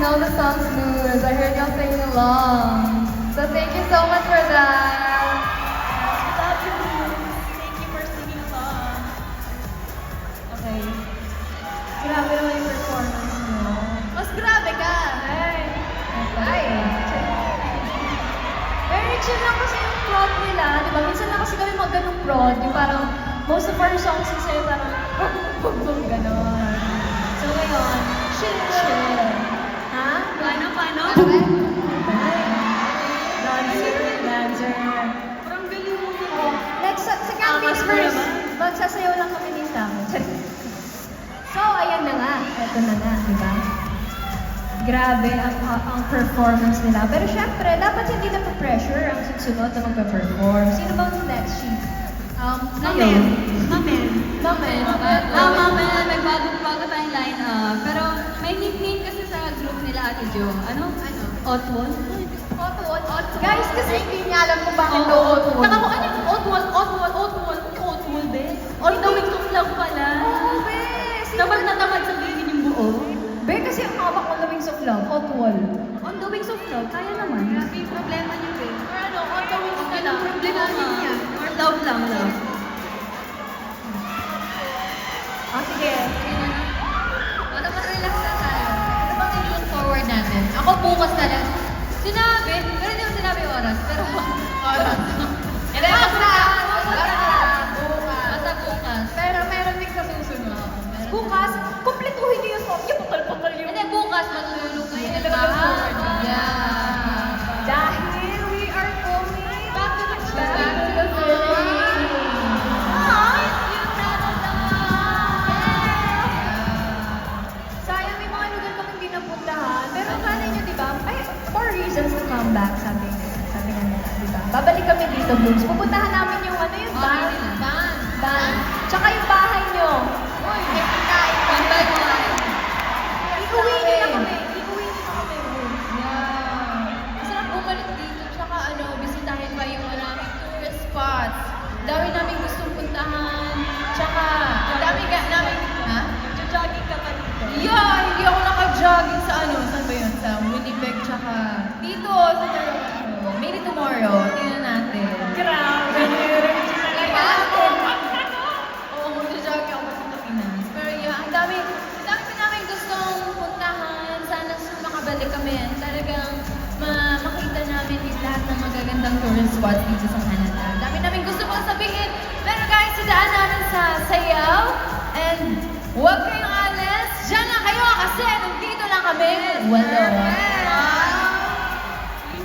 know the song's moves. I heard y'all singing along. So thank you so much for that. Love you. Thank you for singing along. Okay. Grabe naman yung performance mo. Mas grabe ka. Ay. Very chill lang kasi yung prod nila, di ba? Minsan lang kasi kami mag ganung prod, yung parang most of our songs kasi parang gano'n. So ngayon, chill. Ha? Paano? Dancer. Parang galing mo. Oh, next, sa campus Angas mo verse, naman. magsasayaw lang kami ni Sam. So, ayan na nga. Ito na nga, di ba? Grabe ang performance nila. Pero syempre, dapat hindi na pressure ang susunod na magpa-perform. Sino bang next sheet? Mamen. Mamen. Mamen. May bago tayong line-up. Pero may nickname kasi sa group nila, Ate Jo. Ano? Otwon? Otwon. Guys, kasi hindi niya alam kung bakit daw Otwon. Taka ko, ano yung Otwon, be? On the wings of love pala. Oo, be. Tamad na tamad sabihin yung buo. Be, kasi ang hawak on the wings of love, Otwon. On the wings of love, kaya naman. Grabe yung problema niyo, be. Or ano, on the wings na lang. Problema niya. Or love lang, love. Sige. Para mas relax na tayo. Ano bang i-look forward natin? Ako bukas na lang. Sinabi, pero hindi ko sinabi oras. Pero oras. Hindi, basta bukas. Pero meron din sa susunod. Bukas, kumpletuhin niyo yung song. Yung putol-putol yung... Hindi, bukas matulog kayo. Yun na lang ang forward niyo. Yeah. Dahil we are coming back to the Philippines. Sayang may mga lugar kami hindi napuntahan. Pero sana nyo, di ba? Ay, more reasons to come back, sabi nga nila, di ba? Babalik kami dito, Blooms. Pupuntahan namin yung ano yung band. Band. Tsaka yung bahay nyo. Uy, may pagkain. Bantay mo nga. Iuwi nyo na kami. Iuwi nyo na kami. Yeah. Masarap bumalik dito. Tsaka bisitahin pa yung maraming tourist spots. Dami namin gustong puntahan. Tsaka, dami namin, ha? Jogging ka pa dito. Yeah, hindi ako naka-jogging sa saan ba yun? Sa Winnipeg, tsaka dito, sa Toronto. Maybe tomorrow, tingnan natin. Grabe. Diba? Oo, mag-jogging ako sa Pinas. Pero yeah, ang dami pa namin gustong puntahan. Sana makabalik kami. Talagang makita namin yung lahat ng magagandang tourist spots dito sa Canada. Ang dami namin gusto pang sabihin. Pero guys, sidaan namin sa sayaw. And huwag kayong alis. Diyan lang kayo kasi nandito lang kami. Walo.